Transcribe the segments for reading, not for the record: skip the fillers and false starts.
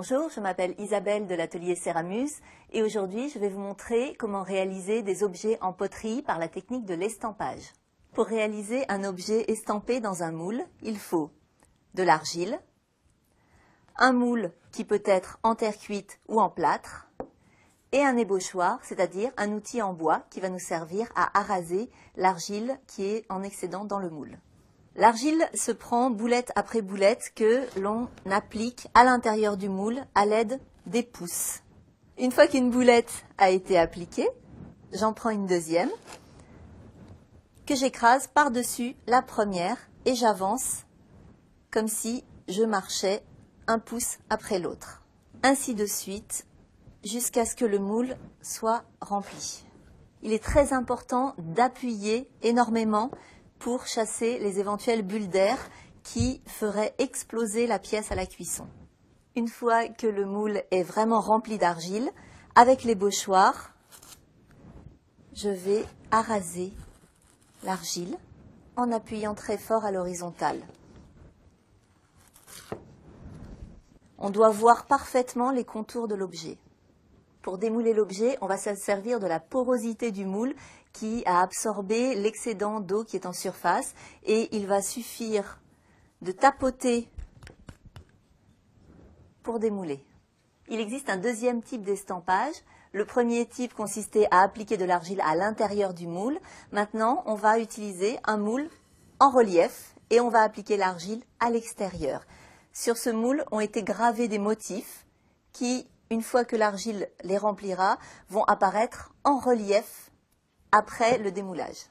Bonjour, je m'appelle Isabelle de l'atelier Céramuse et aujourd'hui je vais vous montrer comment réaliser des objets en poterie par la technique de l'estampage. Pour réaliser un objet estampé dans un moule, il faut de l'argile, un moule qui peut être en terre cuite ou en plâtre et un ébauchoir, c'est-à-dire un outil en bois qui va nous servir à araser l'argile qui est en excédent dans le moule. L'argile se prend boulette après boulette que l'on applique à l'intérieur du moule à l'aide des pouces. Une fois qu'une boulette a été appliquée, j'en prends une deuxième que j'écrase par-dessus la première et j'avance comme si je marchais un pouce après l'autre. Ainsi de suite jusqu'à ce que le moule soit rempli. Il est très important d'appuyer énormément pour chasser les éventuelles bulles d'air qui feraient exploser la pièce à la cuisson. Une fois que le moule est vraiment rempli d'argile, avec l'ébauchoir, je vais araser l'argile en appuyant très fort à l'horizontale. On doit voir parfaitement les contours de l'objet. Pour démouler l'objet, on va se servir de la porosité du moule qui a absorbé l'excédent d'eau qui est en surface et il va suffire de tapoter pour démouler. Il existe un deuxième type d'estampage. Le premier type consistait à appliquer de l'argile à l'intérieur du moule. Maintenant, on va utiliser un moule en relief et on va appliquer l'argile à l'extérieur. Sur ce moule ont été gravés des motifs qui, une fois que l'argile les remplira, vont apparaître en relief après le démoulage.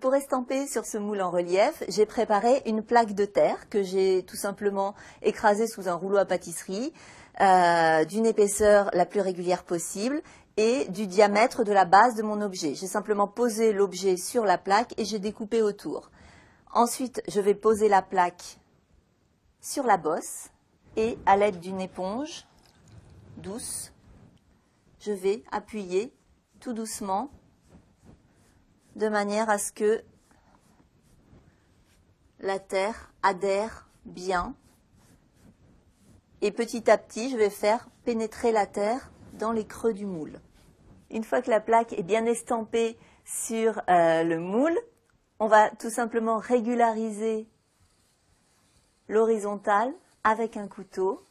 Pour estamper sur ce moule en relief, j'ai préparé une plaque de terre que j'ai tout simplement écrasée sous un rouleau à pâtisserie d'une épaisseur la plus régulière possible et du diamètre de la base de mon objet. J'ai simplement posé l'objet sur la plaque et j'ai découpé autour. Ensuite, je vais poser la plaque sur la bosse et à l'aide d'une éponge douce, je vais appuyer tout doucement de manière à ce que la terre adhère bien. Et petit à petit, je vais faire pénétrer la terre dans les creux du moule. Une fois que la plaque est bien estampée sur le moule, on va tout simplement régulariser l'horizontale avec un couteau.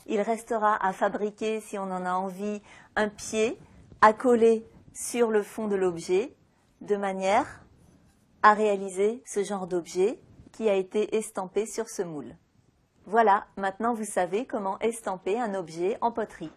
Il restera à fabriquer, si on en a envie, un pied à coller sur le fond de l'objet, de manière à réaliser ce genre d'objet qui a été estampé sur ce moule. Voilà, maintenant vous savez comment estamper un objet en poterie.